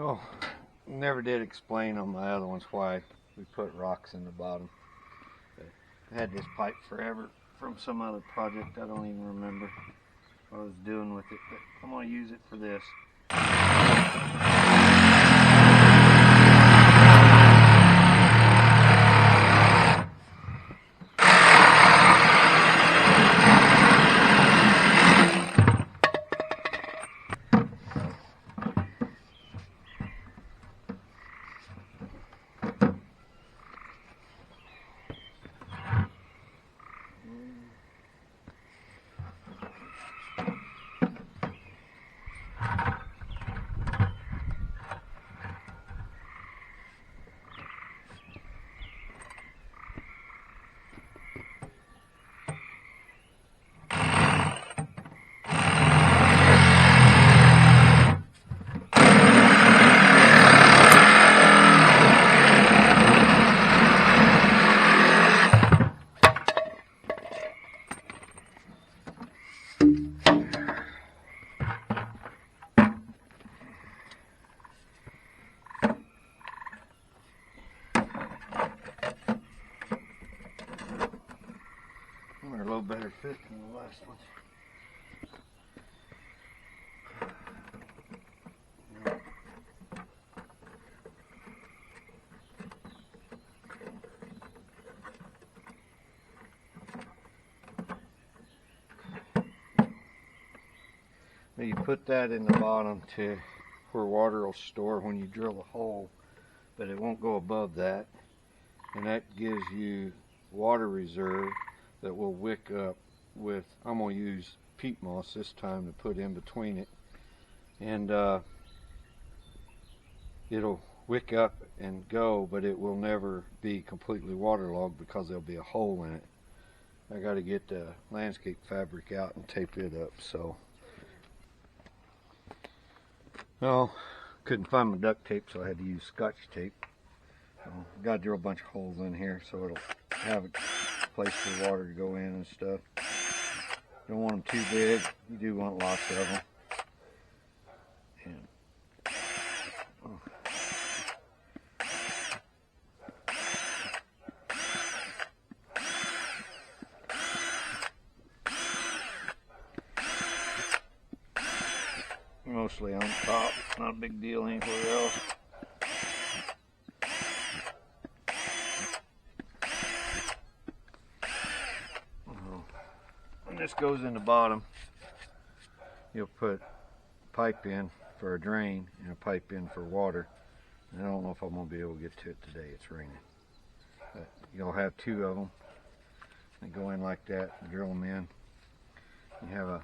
Oh, never did explain on my other ones why we put rocks in the bottom. I had this pipe forever from some other project. I don't even remember what I was doing with it, but I'm going to use it for this. They're a little better fit than the last one. Now you put that in the bottom to where water will store when you drill a hole, but it won't go above that, and that gives you water reserve that will wick up with, I'm going to use peat moss this time to put in between it, and it'll wick up and go, but it will never be completely waterlogged because there'll be a hole in it. I got to get the landscape fabric out and tape it up. So, well, couldn't find my duct tape, so I had to use Scotch tape. Got to drill a bunch of holes in here so it'll have a place for water to go in and stuff. Don't want them too big. You do want lots of them. And, mostly on top. Not a big deal anywhere else. This goes in the bottom. You'll put a pipe in for a drain and a pipe in for water. And I don't know if I'm going to be able to get to it today. It's raining. But you'll have two of them. They go in like that and drill them in. You have a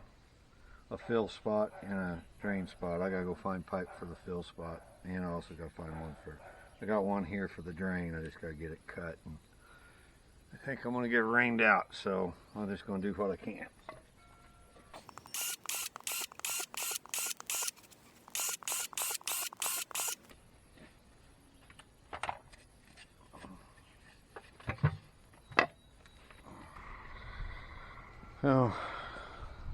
fill spot and a drain spot. I got to go find pipe for the fill spot. And I also got to find one for, I got one here for the drain. I just got to get it cut. And I think I'm going to get rained out, so I'm just going to do what I can. Oh,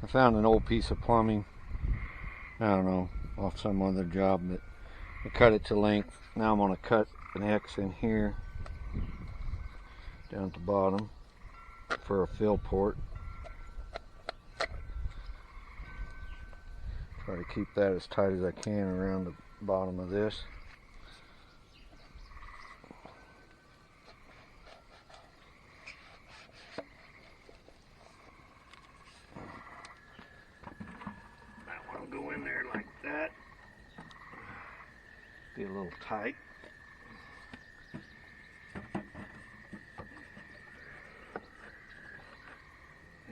I found an old piece of plumbing. I don't know, off some other job, but I cut it to length. Now I'm going to cut an X in here down at the bottom for a fill port. Try to keep that as tight as I can around the bottom of this. That one will go in there like that. Be a little tight.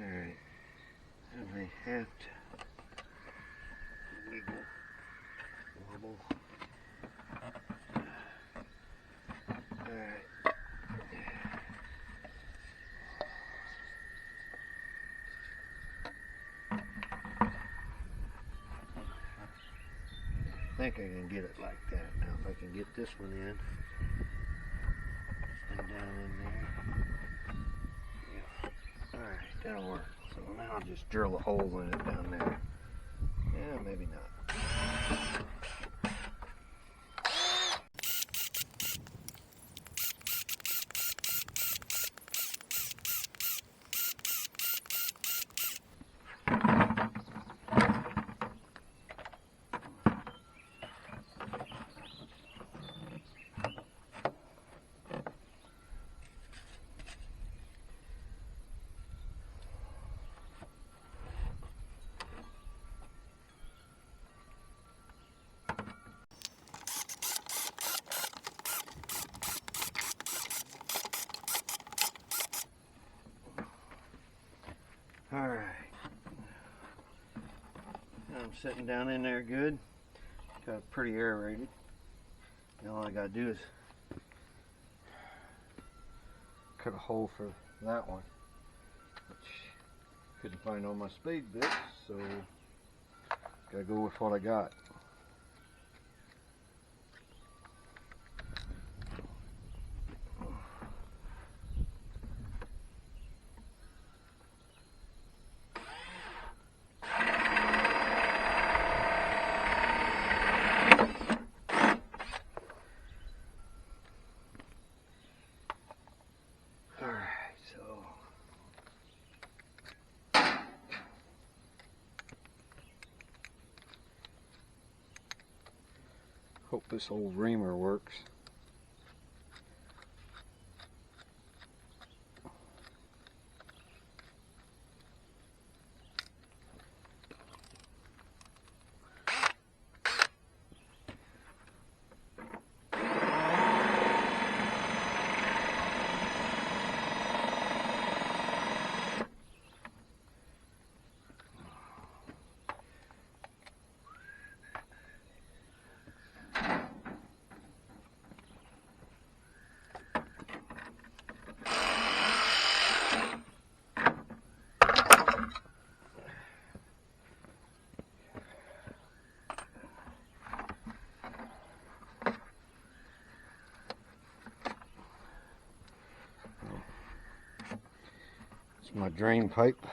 Alright, and I have to wiggle, wobble. Alright. I think I can get it like that. Now if I can get this one in and down in there. Alright, that'll work. So now I'll just drill a hole in it down there. Yeah, maybe not. I'm sitting down in there good. Got it pretty aerated. And all I gotta do is cut a hole for that one, which couldn't find on my spade bit, so gotta go with what I got. Hope this old reamer works. My drain pipe,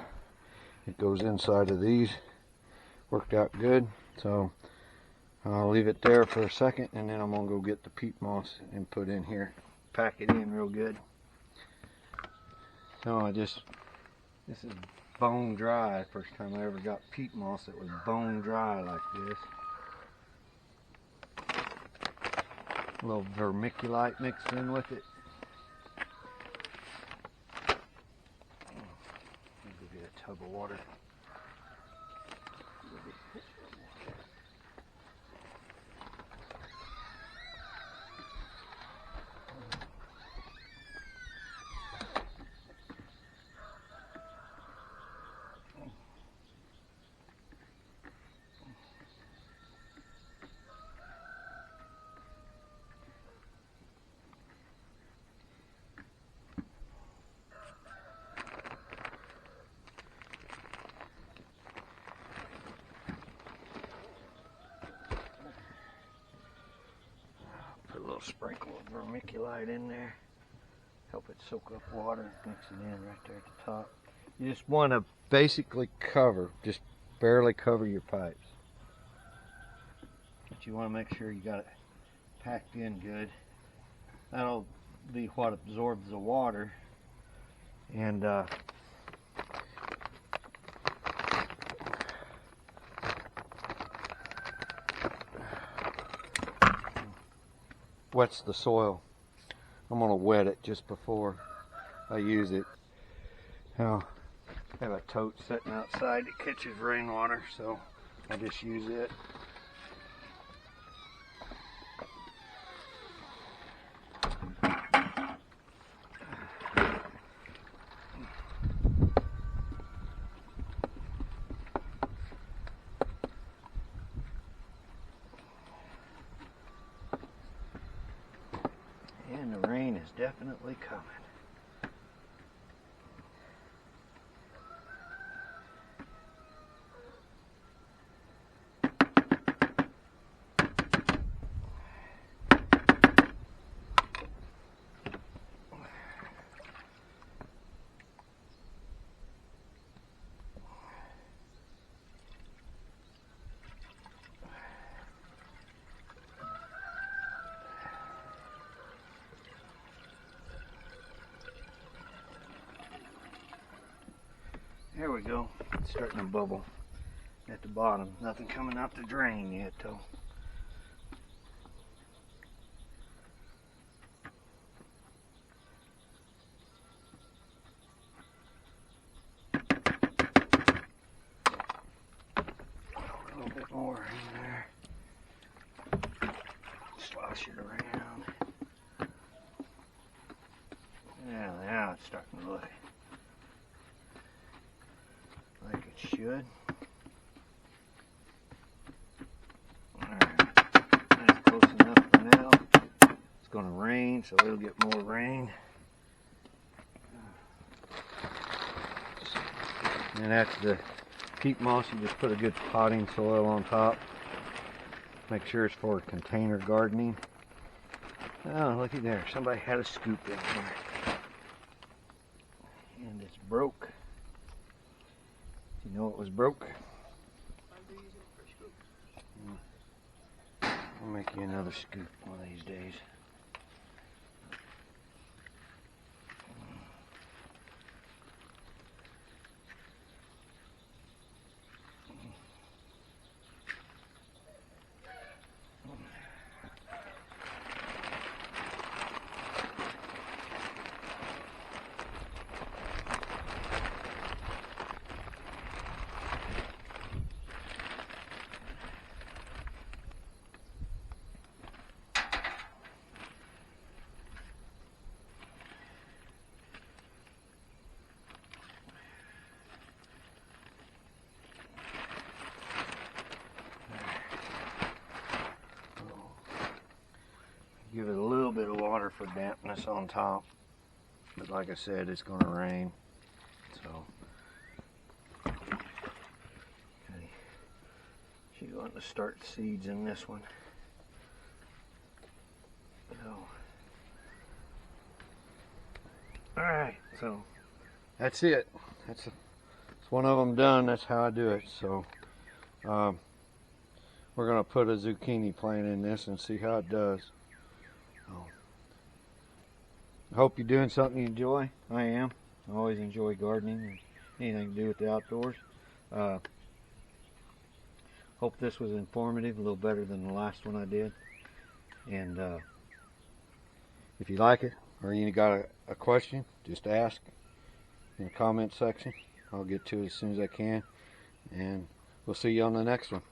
it goes inside of these. Worked out good, so I'll leave it there for a second, and then I'm gonna go get the peat moss and put in here, pack it in real good. So this is bone dry. First time I ever got peat moss that was bone dry like this. A little vermiculite mixed in with it. Tub of water. Sprinkle of vermiculite in there, help it soak up water, mix it in right there at the top. You just want to basically cover, just barely cover your pipes. But you want to make sure you got it packed in good. That'll be what absorbs the water, and wets the soil. I'm going to wet it just before I use it. Now, I have a tote sitting outside that catches rainwater, so I just use it. And the rain is definitely coming. There we go. It's starting to bubble at the bottom. Nothing coming out the drain yet though. A little bit more in there. Slosh it around. Yeah, now it's starting to look like it should. going to rain, so it'll get more rain. And after the peat moss, you just put a good potting soil on top. Make sure it's for container gardening. Oh, looky there. Somebody had a scoop in here. And it's broke. You know it was broke? I'll make you another scoop one of these days. Give it a little bit of water for dampness on top, but like I said, it's going to rain, so okay. She's wanting to start seeds in this one. So, all right, so that's it. That's one of them done. That's how I do it. So we're going to put a zucchini plant in this and see how it does. I hope you're doing something you enjoy. I am. I always enjoy gardening and anything to do with the outdoors. Hope this was informative, a little better than the last one I did. And if you like it or you got a question, just ask in the comment section. I'll get to it as soon as I can. And we'll see you on the next one.